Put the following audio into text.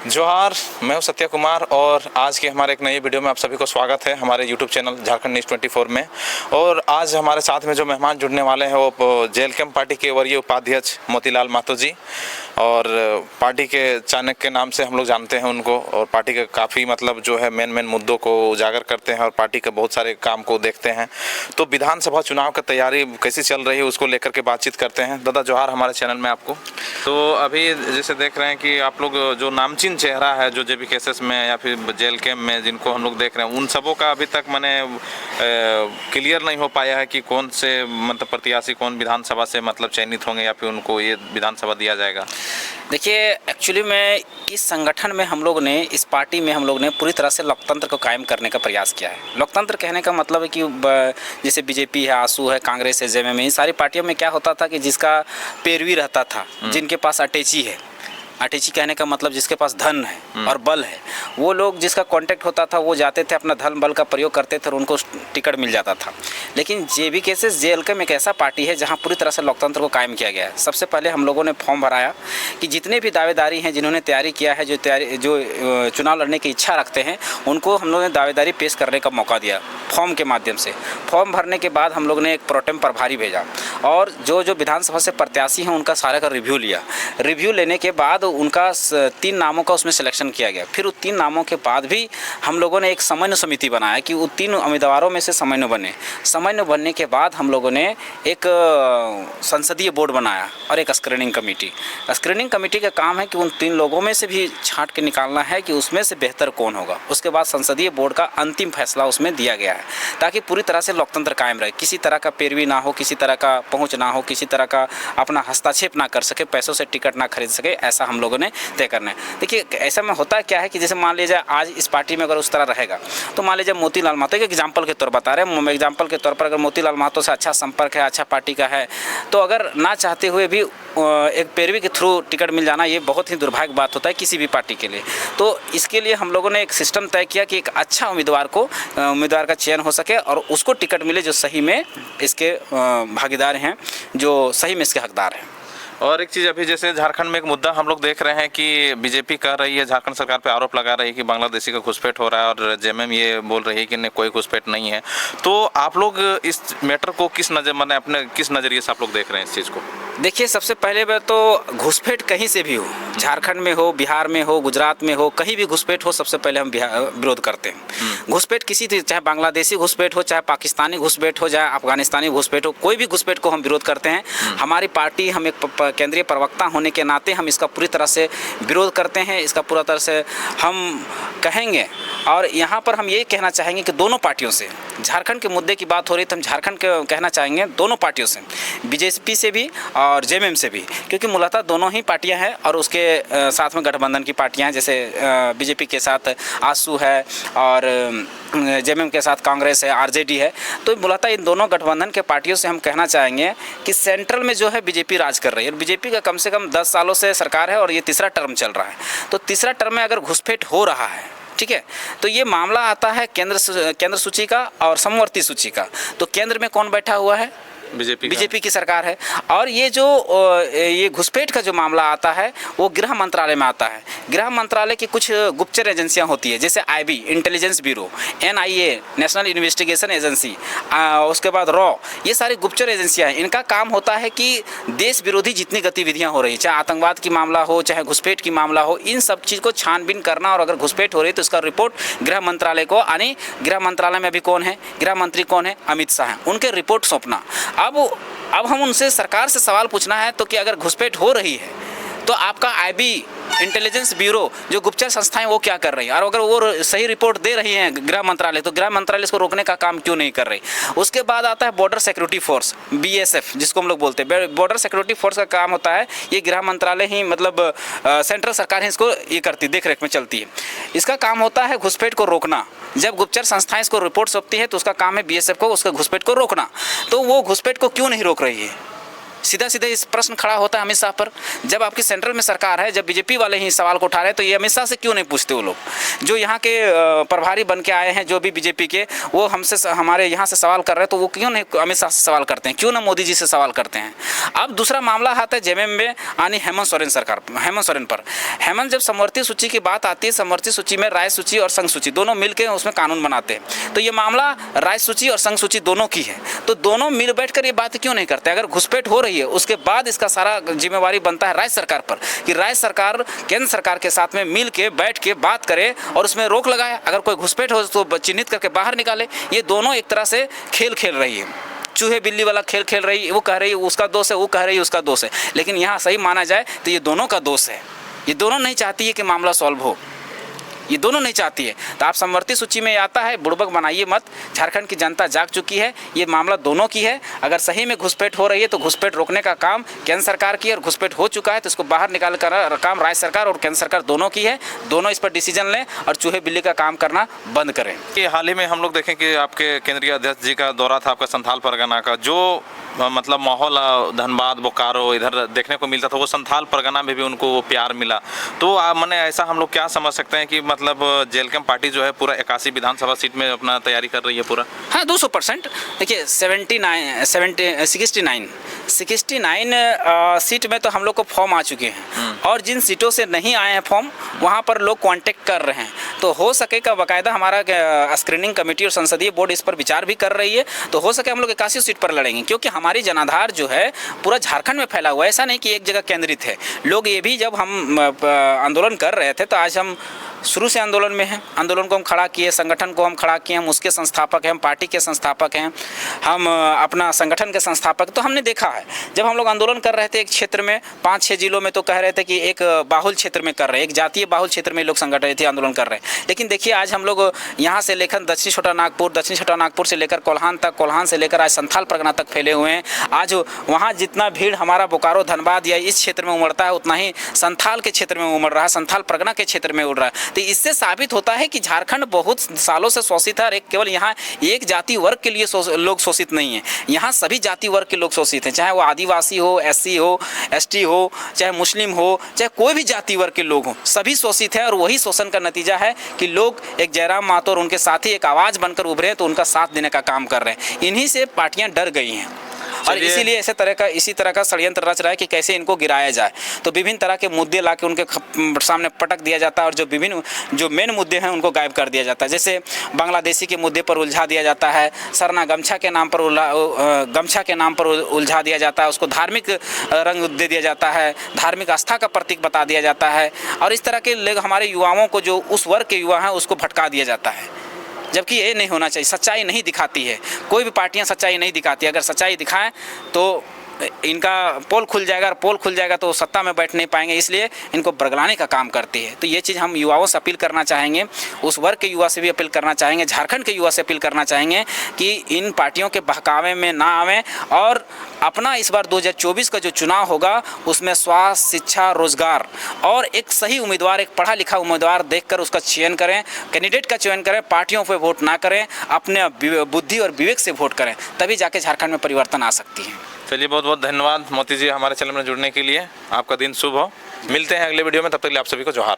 जोहार, मैं हूं सत्य कुमार और आज के हमारे एक नई वीडियो में आप सभी को स्वागत है हमारे यूट्यूब चैनल झारखंड न्यूज़ 24 में। और आज हमारे साथ में जो मेहमान जुड़ने वाले हैं वो जेएलकेएम पार्टी के वरीय उपाध्यक्ष मोतीलाल महतो जी, और पार्टी के चाणक्य के नाम से हम लोग जानते हैं उनको, और पार्टी के काफ़ी जो है मेन मुद्दों को उजागर करते हैं और पार्टी के बहुत सारे काम को देखते हैं। तो विधानसभा चुनाव की तैयारी कैसी चल रही है उसको लेकर के बातचीत करते हैं। दादा जोहार हमारे चैनल में आपको। तो अभी जैसे देख रहे हैं कि आप लोग जो नामचीन चेहरा है जो जेबी केसेस में या फिर जेएलकेएम में जिनको हम लोग देख रहे हैं, उन सबों का अभी तक क्लियर नहीं हो पाया है कि कौन से प्रत्याशी कौन विधानसभा से चयनित होंगे या फिर उनको ये विधानसभा दिया जाएगा। देखिए, एक्चुअली में इस संगठन में हम लोग ने, इस पार्टी में हम लोग ने पूरी तरह से लोकतंत्र को कायम करने का प्रयास किया है। लोकतंत्र कहने का मतलब है कि जैसे बीजेपी है, आसू है, कांग्रेस है, जेएमएम है, इन सारी पार्टियों में क्या होता था कि जिसका पैरवी रहता था, जिनके पास अटैची है, अटैची कहने का मतलब जिसके पास धन है और बल है, वो लोग जिसका कांटेक्ट होता था वो जाते थे, अपना धन बल का प्रयोग करते थे और उनको टिकट मिल जाता था। लेकिन जेबी केसेस जेएलकेएम एक ऐसा पार्टी है जहां पूरी तरह से लोकतंत्र को कायम किया गया है। सबसे पहले हम लोगों ने फॉर्म भराया कि जितने भी दावेदारी हैं, जिन्होंने तैयारी किया है, जो चुनाव लड़ने की इच्छा रखते हैं, उनको हम लोगों ने दावेदारी पेश करने का मौका दिया फॉर्म के माध्यम से। फॉर्म भरने के बाद हम लोग ने एक प्रोटेम प्रभारी भेजा और जो विधानसभा से प्रत्याशी हैं उनका सारा का रिव्यू लिया। रिव्यू लेने के बाद उनका 3 नामों का उसमें सिलेक्शन किया गया। फिर उन 3 नामों के बाद भी हम लोगों ने एक समन्वय समिति बनाया कि वो 3 उम्मीदवारों में से समन्वय बने। समन्वय बनने के बाद हम लोगों ने एक संसदीय बोर्ड बनाया और एक स्क्रीनिंग कमेटी। स्क्रीनिंग कमेटी का काम है कि उन 3 लोगों में से भी छांट के निकालना है कि उसमें से बेहतर कौन होगा। उसके बाद संसदीय बोर्ड का अंतिम फैसला उसमें दिया गया है ताकि पूरी तरह से लोकतंत्र कायम रहे, किसी तरह का पैरवी ना हो, किसी तरह का पहुँच ना हो, किसी तरह का अपना हस्तक्षेप ना कर सके, पैसों से टिकट ना खरीद सके, ऐसा हम लोगों ने तय करना है। देखिए, ऐसा में होता क्या है कि जैसे मान लीजिए आज इस पार्टी में अगर उस तरह रहेगा तो मान लीजिए मोतीलाल महतो, एक एग्जाम्पल के तौर बता रहे हैं, एग्जाम्पल के तौर पर अगर मोतीलाल महतो से अच्छा संपर्क है, अच्छा पार्टी का है, तो अगर ना चाहते हुए भी एक पैरवी के थ्रू टिकट मिल जाना ये बहुत ही दुर्भाग्य बात होता है किसी भी पार्टी के लिए। तो इसके लिए हम लोगों ने एक सिस्टम तय किया कि एक अच्छा उम्मीदवार का चयन हो सके और उसको टिकट मिले जो सही में इसके भागीदार हैं, जो सही में इसके हकदार हैं। और एक चीज़, अभी जैसे झारखंड में एक मुद्दा हम लोग देख रहे हैं कि बीजेपी कह रही है, झारखंड सरकार पे आरोप लगा रही है कि बांग्लादेशी का घुसपैठ हो रहा है, और जेएमएम ये बोल रही है कि नहीं, कोई घुसपैठ नहीं है। तो आप लोग इस मैटर को किस नज़रिए से आप लोग देख रहे हैं इस चीज़ को? देखिए, सबसे पहले बात तो घुसपैठ कहीं से भी हो, झारखंड में हो, बिहार में हो, गुजरात में हो, कहीं भी घुसपैठ हो, सबसे पहले हम विरोध करते हैं। घुसपैठ किसी, चाहे बांग्लादेशी घुसपैठ हो, चाहे पाकिस्तानी घुसपैठ हो, चाहे अफगानिस्तानी घुसपैठ हो, कोई भी घुसपैठ को हम विरोध करते हैं। हमारी पार्टी, हम एक केंद्रीय प्रवक्ता होने के नाते हम इसका पूरी तरह से विरोध करते हैं, इसका पूरा तरह से हम कहेंगे। और यहाँ पर हम ये कहना चाहेंगे कि दोनों पार्टियों से, झारखंड के मुद्दे की बात हो रही तो हम झारखंड के कहना चाहेंगे दोनों पार्टियों से, बीजेपी से भी और जेएमएम से भी, क्योंकि मूलतः दोनों ही पार्टियां हैं और उसके साथ में गठबंधन की पार्टियां हैं। जैसे बीजेपी के साथ आसू है और जेएमएम के साथ कांग्रेस है, आरजेडी है। तो मूलतः इन दोनों गठबंधन के पार्टियों से हम कहना चाहेंगे कि सेंट्रल में जो है बीजेपी राज कर रही है और बीजेपी का कम से कम 10 सालों से सरकार है और ये तीसरा टर्म चल रहा है। तो तीसरा टर्म में अगर घुसपैठ हो रहा है, ठीक है, तो ये मामला आता है केंद्र सूची का और समवर्ती सूची का। तो केंद्र में कौन बैठा हुआ है? बीजेपी की सरकार है। और ये घुसपैठ का जो मामला आता है वो गृह मंत्रालय में आता है। गृह मंत्रालय की कुछ गुप्तचर एजेंसियां होती है, जैसे IB intelligence bureau, NIA national investigation agency, उसके बाद रॉ, ये सारी गुप्तचर एजेंसियां हैं। इनका काम होता है कि देश विरोधी जितनी गतिविधियां हो रही, चाहे आतंकवाद की मामला हो, चाहे घुसपैठ की मामला हो, इन सब चीज़ को छानबीन करना, और अगर घुसपैठ हो रही तो उसका रिपोर्ट गृह मंत्रालय को आनी। गृह मंत्रालय में अभी कौन है? गृह मंत्री कौन है? अमित शाह हैं। उनके रिपोर्ट सौंपना। अब हम उनसे, सरकार से सवाल पूछना है तो कि अगर घुसपैठ हो रही है तो आपका आईबी इंटेलिजेंस ब्यूरो, जो गुप्तचर संस्थाएं, वो क्या कर रही हैं? और अगर वो सही रिपोर्ट दे रही हैं गृह मंत्रालय, तो गृह मंत्रालय इसको रोकने का काम क्यों नहीं कर रही? उसके बाद आता है बॉर्डर सिक्योरिटी फोर्स, बीएसएफ जिसको हम लोग बोलते हैं। बॉर्डर सिक्योरिटी फोर्स का काम होता है, ये गृह मंत्रालय ही सेंट्रल सरकार ही इसको ये करती, देख रेख में चलती है। इसका काम होता है घुसपैठ को रोकना। जब गुप्तचर संस्थाएं इसको रिपोर्ट सौंपती है तो उसका काम है बीएसएफ को उसका घुसपैठ को रोकना। तो वो घुसपैठ को क्यों नहीं रोक रही है? सीधा सीधा इस प्रश्न खड़ा होता है अमित शाह पर। जब आपकी सेंट्रल में सरकार है, जब बीजेपी वाले ही सवाल को उठा रहे हैं, तो ये अमित शाह से क्यों नहीं पूछते? वो लोग जो यहाँ के प्रभारी बन के आए हैं, जो भी बीजेपी के, वो हमसे हमारे यहाँ से सवाल कर रहे हैं, तो वो क्यों नहीं अमित शाह से सवाल करते हैं? क्यों ना मोदी जी से सवाल करते हैं? अब दूसरा मामला आता है जेएमएम में यानी हेमंत सोरेन पर। हेमंत, जब समवर्ती सूची की बात आती है, समवर्ती सूची में राय सूची और संघ सूची दोनों मिलकर उसमें कानून बनाते हैं, तो ये मामला राय सूची और संघ सूची दोनों की है, तो दोनों मिल बैठकर ये बात क्यों नहीं करते? अगर घुसपैठ हो रही है, उसके बाद इसका सारा जिम्मेवारी बनता है राज्य सरकार पर कि राज्य सरकार केंद्र सरकार के साथ में मिल के बैठ के बात करे और उसमें रोक लगाए। अगर कोई घुसपैठ हो तो चिन्हित करके बाहर निकाले। ये दोनों एक तरह से खेल खेल रही है, चूहे बिल्ली वाला खेल खेल रही है। वो कह रही है उसका दोष है, वो कह रही है उसका दोष है, लेकिन यहाँ सही माना जाए तो ये दोनों का दोष है। ये दोनों नहीं चाहती है कि मामला सॉल्व हो, ये दोनों नहीं चाहती है। तो आप समवर्ती सूची में आता है, बुड़बक बनाइए मत। झारखंड की जनता जाग चुकी है, ये मामला दोनों की है। अगर सही में घुसपैठ हो रही है तो घुसपैठ रोकने का काम केंद्र सरकार की है, और घुसपैठ हो चुका है तो इसको बाहर निकाल कर काम राज्य सरकार और केंद्र सरकार दोनों की है। दोनों इस पर डिसीजन लें और चूहे बिल्ली का काम करना बंद करें। कि हाल ही में हम लोग देखें कि आपके केंद्रीय अध्यक्ष जी का दौरा था आपका संथाल परगना का, जो मतलब माहौल धनबाद बोकारो इधर देखने को मिलता था, वो संथाल परगना में भी उनको वो प्यार मिला। तो मैंने ऐसा हम लोग क्या समझ सकते हैं कि मतलब जेल कैंप पार्टी जो है पूरा 81 विधानसभा सीट में अपना तैयारी कर रही है पूरा? हाँ, 200%। देखिए 69 सीट में तो हम लोग को फॉर्म आ चुके हैं, और जिन सीटों से नहीं आए हैं फॉर्म, वहाँ पर लोग कांटेक्ट कर रहे हैं। तो हो सकेगा, बाकायदा हमारा स्क्रीनिंग कमेटी और संसदीय बोर्ड इस पर विचार भी कर रही है, तो हो सके हम लोग 81 सीट पर लड़ेंगे, क्योंकि हमारी जनाधार जो है पूरा झारखंड में फैला हुआ है। ऐसा नहीं कि एक जगह केंद्रित है। लोग ये भी, जब हम आंदोलन कर रहे थे, तो आज हम शुरू से आंदोलन में हैं। आंदोलन को हम खड़ा किए, संगठन को हम खड़ा किए, हम उसके संस्थापक हैं, हम पार्टी के संस्थापक हैं, हम अपना संगठन के संस्थापक। तो हमने देखा है, जब हम लोग आंदोलन कर रहे थे एक क्षेत्र में, 5-6 जिलों में, तो कह रहे थे कि एक बाहुल क्षेत्र में कर रहे हैं, एक जातीय बाहुल क्षेत्र में लोग संगठन थे, आंदोलन कर रहे हैं। लेकिन देखिए आज हम लोग यहाँ से लेकर दक्षिण छोटा नागपुर से लेकर कोल्हान तक, कोल्हान से लेकर आज संथाल परगना तक फैले हुए हैं। आज वहाँ जितना भीड़ हमारा बोकारो धनबाद या इस क्षेत्र में उमड़ता है, उतना ही संथाल के क्षेत्र में उमड़ रहा है, संथाल परगना के क्षेत्र में उड़ रहा है। तो इससे साबित होता है कि झारखंड बहुत सालों से शोषित है, और केवल यहाँ एक जाति वर्ग के लिए लोग शोषित नहीं है, यहाँ सभी जाति वर्ग के लोग शोषित हैं, चाहे वो आदिवासी हो, एससी हो, एसटी हो, चाहे मुस्लिम हो, चाहे कोई भी जाति वर्ग के लोग हों, सभी शोषित है। और वही शोषण का नतीजा है कि लोग एक जयराम महतो और उनके साथी एक आवाज़ बनकर उभरे हैं, तो उनका साथ देने का काम कर रहे हैं। इन्हीं से पार्टियां डर गई हैं, और इसीलिए इसी तरह का षड्यंत्र रच रहा है कि कैसे इनको गिराया जाए। तो विभिन्न तरह के मुद्दे ला के उनके सामने पटक दिया जाता है, और जो मेन मुद्दे हैं उनको गायब कर दिया जाता है। जैसे बांग्लादेशी के मुद्दे पर उलझा दिया जाता है, सरना गमछा के नाम पर उलझा दिया जाता है, उसको धार्मिक रंग दे दिया जाता है, धार्मिक आस्था का प्रतीक बता दिया जाता है, और इस तरह के लोग हमारे युवाओं को, जो उस वर्ग के युवा हैं, उसको भटका दिया जाता है। जबकि ये नहीं होना चाहिए। सच्चाई नहीं दिखाती है, कोई भी पार्टियां सच्चाई नहीं दिखाती। अगर सच्चाई दिखाएं तो इनका पोल खुल जाएगा, और पोल खुल जाएगा तो सत्ता में बैठ नहीं पाएंगे, इसलिए इनको बरगलाने का काम करती है। तो ये चीज़ हम युवाओं से अपील करना चाहेंगे, उस वर्ग के युवा से भी अपील करना चाहेंगे, झारखंड के युवा से अपील करना चाहेंगे कि इन पार्टियों के बहकावे में ना आवें, और अपना इस बार 2024 का जो चुनाव होगा उसमें स्वास्थ्य, शिक्षा, रोजगार और एक सही उम्मीदवार, एक पढ़ा लिखा उम्मीदवार देखकर उसका चयन करें, कैंडिडेट का चयन करें, पार्टियों पर वोट ना करें, अपने बुद्धि और विवेक से वोट करें, तभी जाके झारखंड में परिवर्तन आ सकती है। चलिए, बहुत बहुत धन्यवाद मोती जी हमारे चैनल में जुड़ने के लिए। आपका दिन शुभ हो। मिलते हैं अगले वीडियो में, तब तक के लिए आप सभी को जोहार।